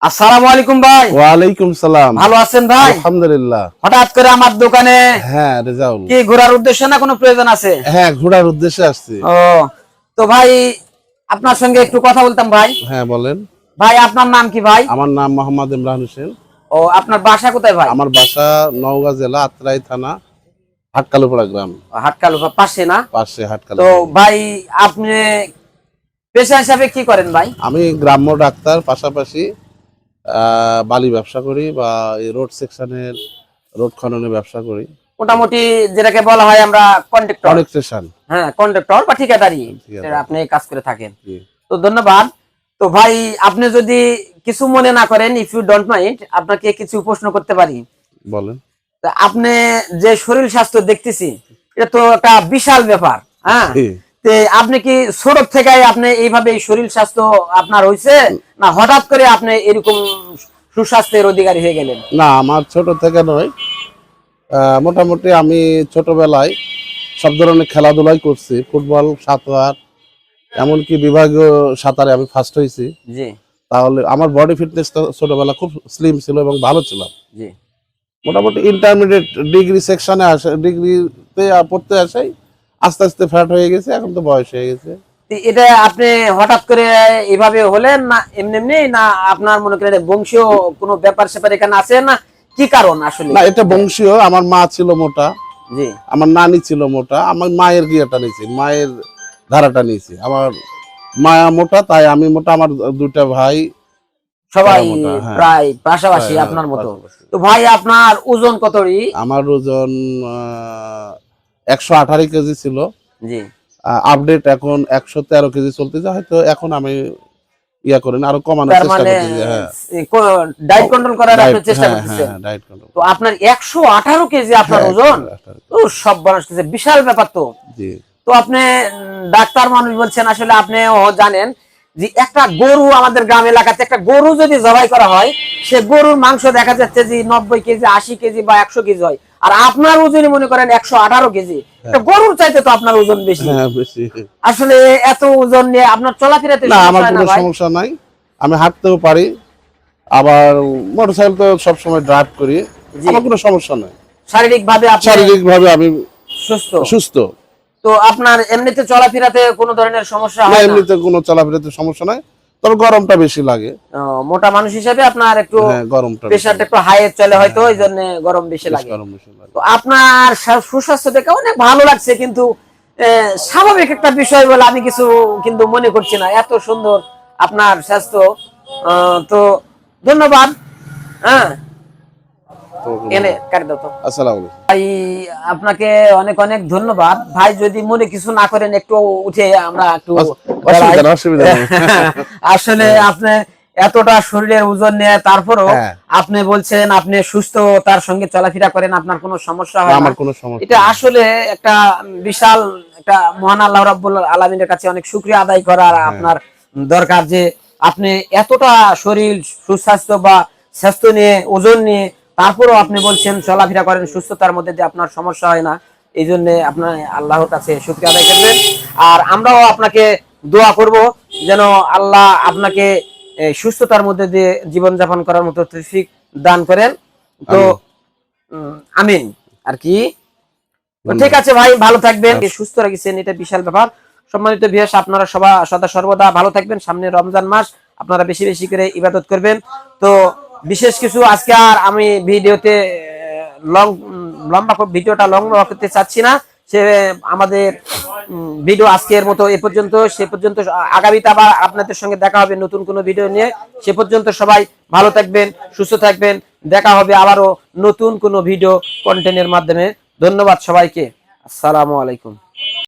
আসসালামু আলাইকুম ভাই। ওয়ালাইকুম সালাম। ভালো আছেন ভাই? আলহামদুলিল্লাহ। হঠাৎ করে আমার দোকানে হ্যাঁ রেজাউল, কি ঘোরার উদ্দেশ্য না কোনো প্রয়োজন আছে? হ্যাঁ ঘোরার উদ্দেশ্যে আসছি। ও তো ভাই আপনার সঙ্গে একটু কথা বলতাম ভাই। হ্যাঁ বলেন। ভাই আপনার নাম কি ভাই? আমার নাম মোহাম্মদ ইমরান হোসেন। ও আপনার বাসা কোথায় ভাই? আমার বাসা নওগাঁ জেলা আত্রাই থানা হাটকালুপাড়া গ্রাম। হাটকালুপা পাশে না? পাশে তো হাটকালুপাড়া। ভাই আপনি পেশা হিসাবে কি করেন ভাই? আমি গ্রাম্য ডাক্তার, পাশাপাশি বালি ব্যবসা করি বা এই রোড সেকশনের রোড খননের ব্যবসা করি। মোটামুটি যেটাকে বলা হয় আমরা কন্ট্রাক্টর। কনেকশন। হ্যাঁ কন্ট্রাক্টর বা ঠিকাদারি ঠিকাদার। আপনি কাজ করে থাকেন। তো ধন্যবাদ। তো ভাই আপনি যদি কিছু মনে না করেন, ইফ ইউ ডোন্ট মাইন্ড, আপনাকে কিছু প্রশ্ন করতে পারি? বলেন। তা আপনি যে শরীর স্বাস্থ্য দেখতেছি, এটা তো একটা বিশাল ব্যাপার। হ্যাঁ, তে আপনি কি ছোট থেকে আপনি এইভাবে শরীর স্বাস্থ্য আপনার হইছে, না হঠাৎ করে আপনি এরকম সুস্বাস্থ্যের অধিকারী হয়ে গেলেন? না, আমার ছোট থেকে নয়, মোটামুটি আমি ছোটবেলায় সব ধরনের খেলাধুলাই করছি, ফুটবল, সাঁতার, এমনকি বিভাগীয় সাঁতারে আমি ফার্স্ট হয়েছি। জি তাহলে আমার বডি ফিটনেসটা ছোটবেলা খুব স্লিম ছিল এবং ভালো ছিলাম। জি। মোটামুটি ইন্টারমিডিয়েট ডিগ্রি সেকশনে আসে, ডিগ্রিতে পড়তে আসাই আস্তে আস্তে ফ্যাট হয়ে গেছে, এখন তো বয়স হয়ে গেছে। এটা আপনি হঠাৎ করে এভাবে হলেন, না এমনি এমনি, না আপনার মনে করেন বংশীয় কোনো ব্যাপার স্যাপার এখানে আছে, না কি কারণ আসলে? না, এটা বংশীয়। আমার মা ছিল মোটা, জি। আমার নানি ছিল মোটা, আমার মায়ের গিয়েটা নিয়েছি, মায়ের ধারাটা নিয়েছি। আমার মা মোটা, তাই আমি মোটা। আমার দুইটা ভাই সবাই মোটা, হ্যাঁ। প্রায় পাশাপাশি হ্যাঁ, আপনার মতো। পাশাপাশি। তো ভাই আপনার ওজন কতই? আমার ওজন 118 কেজি ছিল। জি। আপডেট এখন 113 কেজি চলতেছে। হয়তো এখন আমি ইয়া করেন আরো কমানোর তার চেষ্টা মানে করতেছি। হ্যাঁ, ডায়েট কন্ট্রোল করার আপনি ডায়েট, চেষ্টা হ্যাঁ করতেছেন। হ্যাঁ, ডায়েট কন্ট্রোল। তো আপনার 118 কেজি আপনার ওজন? ও সব বয়স বিশাল ব্যাপার তো। জি। তো আপনি ডাক্তার মানুষ বলছেন, আসলে আপনিও জানেন যে একটা গরু, আমাদের গ্রাম এলাকাতে একটা গরু যদি জবাই করা হয়, সে গরুর মাংস দেখা যাচ্ছে যে 90 কেজি, 80 কেজি বা 100 কেজি হয়। আর আপনার ওজনই মনে করেন 118 কেজি। একটা গরুর চাইতে তো আপনার ওজন বেশি। হ্যাঁ বেশি। আসলে এত ওজন নিয়ে আপনার চলাফেরাতে না, আমার সমস্যা হয় না কোনো ভাই? সমস্যা নাই, আমি হাঁটতেও পারি, আবার মোটরসাইকেল তো সবসময় ড্রাইভ করি, আমার কোনো সমস্যা নাই। শারীরিক ভাবে আপনি শারীরিক ভাবে আমি সুস্থ? সুস্থ। তো আপনার এমনিতে চলাফেরাতে কোনো ধরনের সমস্যা না, হয় না? এমনিতে কোনো চলাফেরাতে সমস্যা নাই, তবে গরমটা বেশি লাগে। মোটা মানুষ হিসেবে আপনার একটু গরমটা প্রেশারটা একটু হাই চলে হয়তো, ওই জন্য গরম বেশি লাগে। তো আপনার সুস্বাস্থ্য দেখে অনেক ভালো লাগছে, কিন্তু স্বাভাবিক একটা বিষয় বলে আমি কিছু কিন্তু মনে করছি না। এত সুন্দর আপনার স্বাস্থ্য। তো ধন্যবাদ। হ্যাঁ, এনে কাটে দাও তো। আসসালামু আলাইকুম। ভাই আপনাকে অনেক অনেক ধন্যবাদ। ভাই যদি মনে কিছু না করেন, একটু উঠে আমরা একটু অসুবিধা নেই। আসলে আপনি এতটা শরীরের ওজন নিয়ে তারপরও আপনি বলছেন আপনি সুস্থ, তার সঙ্গে চলাফেরা করেন, আপনার কোনো সমস্যা হয় না। আমার কোনো সমস্যা, এটা আসলে একটা বিশাল, একটা মহান আল্লাহ রাব্বুল আলামিনের কাছে অনেক শুকরিয়া আদায় করা আপনার দরকার, যে আপনি এতটা শরীর সুস্বাস্থ্য বা স্বাস্থ্য নিয়ে, ওজন নিয়ে, তারপরও আপনি বলছেন চলাফেরা করেন সুস্থতার মধ্যে দিয়ে, আপনার সমস্যা হয় না। এই জন্য আপনার আল্লাহর কাছে শুকরিয়া আদায় করবেন। আর আমরাও আপনাকে দোয়া করব যেন আল্লাহ আপনাকে সুস্থতার মধ্যে দিয়ে জীবনযাপন করার মতো তৌফিক দান করেন। তো আমিন আর কি। ঠিক আছে ভাই, ভালো থাকবেন, সুস্থ রাখছেন, এটা বিশাল ব্যাপার। সম্মানিত ভিউয়ার্স, আপনারা সদা সর্বদা ভালো থাকবেন। সামনে রমজান মাস, আপনারা বেশি বেশি করে ইবাদত করবেন। তো বিশেষ কিছু আজকে আর আমি ভিডিওতে ভিডিওটা লং করতে চাচ্ছি না। সে আমাদের ভিডিও আজকের মতো এ পর্যন্ত। সে পর্যন্ত আগামীতে আবার আপনাদের সঙ্গে দেখা হবে নতুন কোনো ভিডিও নিয়ে। সে পর্যন্ত সবাই ভালো থাকবেন, সুস্থ থাকবেন। দেখা হবে আবারও নতুন কোনো ভিডিও কন্টেন্টের মাধ্যমে। ধন্যবাদ সবাইকে। আসসালামু আলাইকুম।